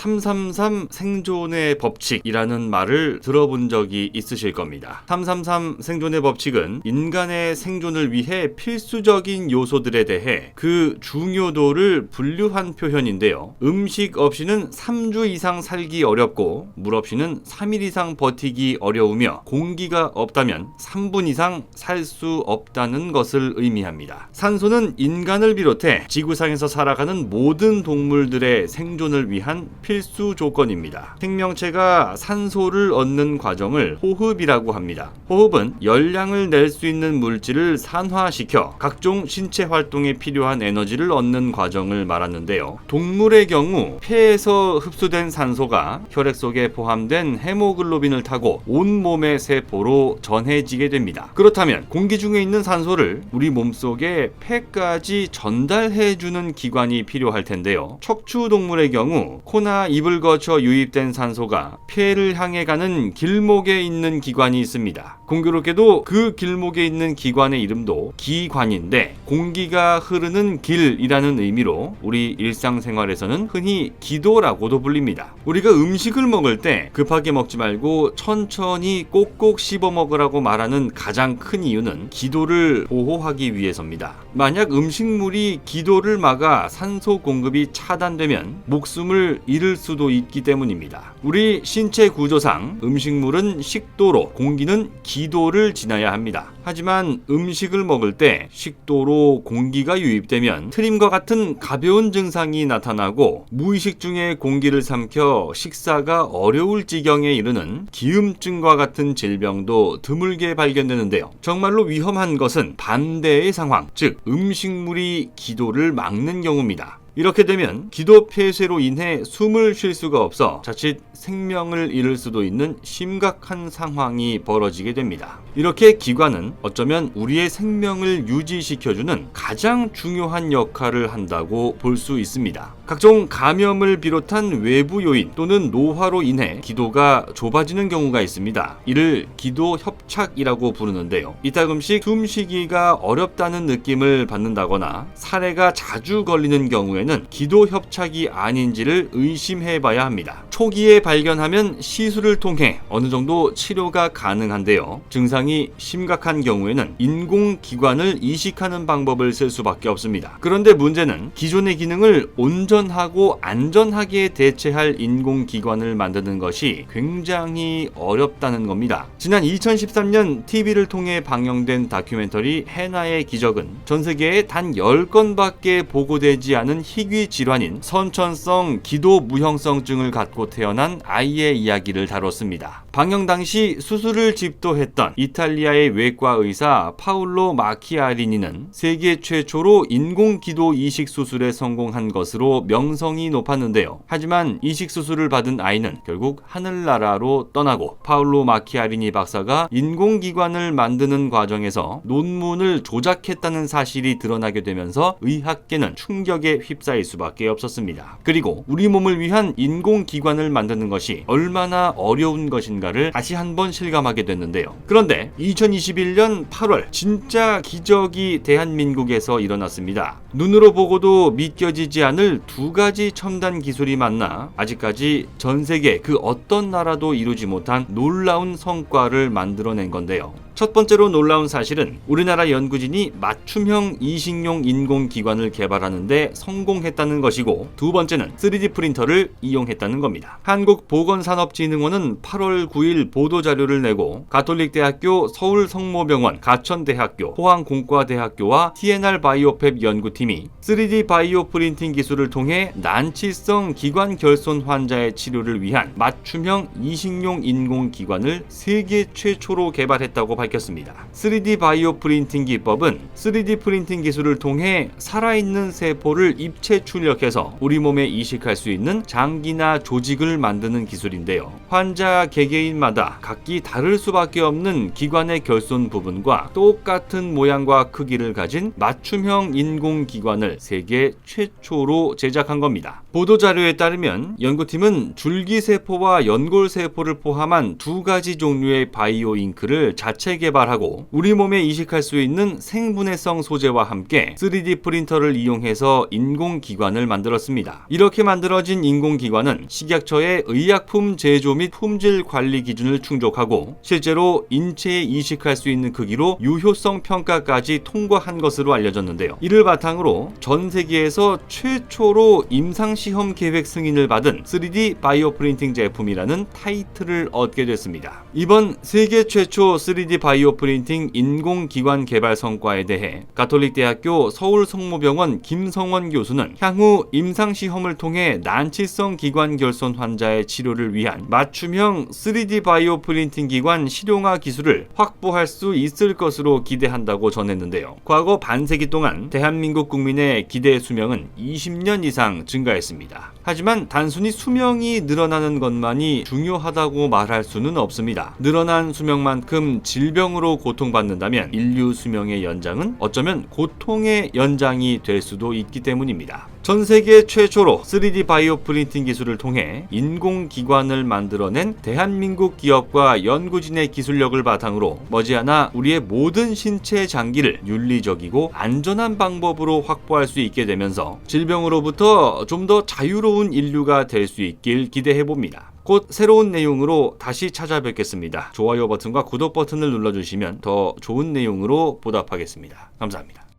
333 생존의 법칙이라는 말을 들어본 적이 있으실 겁니다. 333 생존의 법칙은 인간의 생존을 위해 필수적인 요소들에 대해 그 중요도를 분류한 표현인데요. 음식 없이는 3주 이상 살기 어렵고 물 없이는 3일 이상 버티기 어려우며 공기가 없다면 3분 이상 살 수 없다는 것을 의미합니다. 산소는 인간을 비롯해 지구상에서 살아가는 모든 동물들의 생존을 위한 필수 조건입니다. 생명체가 산소를 얻는 과정을 호흡이라고 합니다. 호흡은 열량을 낼 수 있는 물질을 산화시켜 각종 신체 활동에 필요한 에너지를 얻는 과정을 말하는데요. 동물의 경우 폐에서 흡수된 산소가 혈액 속에 포함된 헤모글로빈을 타고 온몸의 세포로 전해지게 됩니다. 그렇다면 공기 중에 있는 산소를 우리 몸속에 폐까지 전달해주는 기관이 필요할 텐데요. 척추동물의 경우 코나 입을 거쳐 유입된 산소가 폐를 향해 가는 길목에 있는 기관이 있습니다. 공교롭게도 그 길목에 있는 기관의 이름도 기관인데 공기가 흐르는 길이라는 의미로 우리 일상생활에서는 흔히 기도라고도 불립니다. 우리가 음식을 먹을 때 급하게 먹지 말고 천천히 꼭꼭 씹어 먹으라고 말하는 가장 큰 이유는 기도를 보호하기 위해서입니다. 만약 음식물이 기도를 막아 산소 공급이 차단되면 목숨을 잃을 수도 있기 때문입니다. 우리 신체 구조상 음식물은 식도로, 공기는 기도를 지나야 합니다. 하지만 음식을 먹을 때 식도로 공기가 유입되면 트림과 같은 가벼운 증상이 나타나고 무의식 중에 공기를 삼켜 식사가 어려울 지경에 이르는 기음증과 같은 질병도 드물게 발견되는데요. 정말로 위험한 것은 반대의 상황, 즉 음식물이 기도를 막는 경우입니다. 이렇게 되면 기도 폐쇄로 인해 숨을 쉴 수가 없어 자칫 생명을 잃을 수도 있는 심각한 상황이 벌어지게 됩니다. 이렇게 기관은 어쩌면 우리의 생명을 유지시켜주는 가장 중요한 역할을 한다고 볼 수 있습니다. 각종 감염을 비롯한 외부 요인 또는 노화로 인해 기도가 좁아지는 경우가 있습니다. 이를 기도 협착이라고 부르는데요. 이따금씩 숨쉬기가 어렵다는 느낌을 받는다거나 사례가 자주 걸리는 경우에는 기도 협착이 아닌지를 의심해 봐야 합니다. 초기에 발견하면 시술을 통해 어느 정도 치료가 가능한데요. 증상이 심각한 경우에는 인공기관을 이식하는 방법을 쓸 수밖에 없습니다. 그런데 문제는 기존의 기능을 온전하고 안전하게 대체할 인공기관을 만드는 것이 굉장히 어렵다는 겁니다. 지난 2013년 TV를 통해 방영된 다큐멘터리 해나의 기적은 전 세계에 단 10건밖에 보고되지 않은 희귀 질환인 선천성 기도 무형성증을 갖고 태어난 아이의 이야기를 다뤘습니다. 방영 당시 수술을 집도했던 이탈리아의 외과 의사 파울로 마키아리니는 세계 최초로 인공기도 이식 수술에 성공한 것으로 명성이 높았는데요. 하지만 이식 수술을 받은 아이는 결국 하늘나라로 떠나고 파울로 마키아리니 박사가 인공기관을 만드는 과정에서 논문을 조작했다는 사실이 드러나게 되면서 의학계는 충격에 휩싸일 수밖에 없었습니다. 그리고 우리 몸을 위한 인공기관을 만드는 것이 얼마나 어려운 것인가를 다시 한번 실감하게 됐는데요. 그런데 2021년 8월 진짜 기적이 대한민국에서 일어났습니다. 눈으로 보고도 믿겨지지 않을 두 가지 첨단 기술이 만나 아직까지 전 세계 그 어떤 나라도 이루지 못한 놀라운 성과를 만들어낸 건데요. 첫 번째로 놀라운 사실은 우리나라 연구진이 맞춤형 이식용 인공기관을 개발하는데 성공했다는 것이고, 두 번째는 3D 프린터를 이용했다는 겁니다. 한국보건산업진흥원은 8월 9일 보도자료를 내고 가톨릭대학교, 서울성모병원, 가천대학교, 포항공과대학교와 TNR 바이오팹 연구팀이 3D 바이오 프린팅 기술을 통해 난치성 기관 결손 환자의 치료를 위한 맞춤형 이식용 인공기관을 세계 최초로 개발했다고 밝혔습니다. 3D 바이오 프린팅 기법은 3D 프린팅 기술을 통해 살아있는 세포를 입체 출력해서 우리 몸에 이식할 수 있는 장기나 조직을 만드는 기술인데요. 환자 개개인마다 각기 다를 수밖에 없는 기관의 결손 부분과 똑같은 모양과 크기를 가진 맞춤형 인공기관을 세계 최초로 제작한 겁니다. 보도자료에 따르면 연구팀은 줄기세포와 연골세포를 포함한 두 가지 종류의 바이오 잉크를 자체 재개발하고 우리 몸에 이식할 수 있는 생분해성 소재와 함께 3D 프린터를 이용해서 인공기관을 만들었습니다. 이렇게 만들어진 인공기관은 식약처의 의약품 제조 및 품질 관리 기준을 충족하고 실제로 인체에 이식할 수 있는 크기로 유효성 평가까지 통과한 것으로 알려졌는데요. 이를 바탕으로 전 세계에서 최초로 임상시험 계획 승인을 받은 3D 바이오 프린팅 제품이라는 타이틀을 얻게 됐습니다. 이번 세계 최초 3D 바이오 프린팅 인공기관 개발 성과에 대해 가톨릭대학교 서울성모병원 김성원 교수는 향후 임상시험을 통해 난치성 기관 결손 환자의 치료를 위한 맞춤형 3D 바이오 프린팅 기관 실용화 기술을 확보할 수 있을 것으로 기대한다고 전했는데요. 과거 반세기 동안 대한민국 국민의 기대 수명은 20년 이상 증가했습니다. 하지만 단순히 수명이 늘어나는 것만이 중요하다고 말할 수는 없습니다. 늘어난 수명만큼 질병으로 고통받는다면 인류 수명의 연장은 어쩌면 고통의 연장이 될 수도 있기 때문입니다. 전 세계 최초로 3D 바이오 프린팅 기술을 통해 인공기관을 만들어낸 대한민국 기업과 연구진의 기술력을 바탕으로 머지않아 우리의 모든 신체 장기를 윤리적이고 안전한 방법으로 확보할 수 있게 되면서 질병으로부터 좀 더 자유로운 인류가 될 수 있길 기대해봅니다. 곧 새로운 내용으로 다시 찾아뵙겠습니다. 좋아요 버튼과 구독 버튼을 눌러주시면 더 좋은 내용으로 보답하겠습니다. 감사합니다.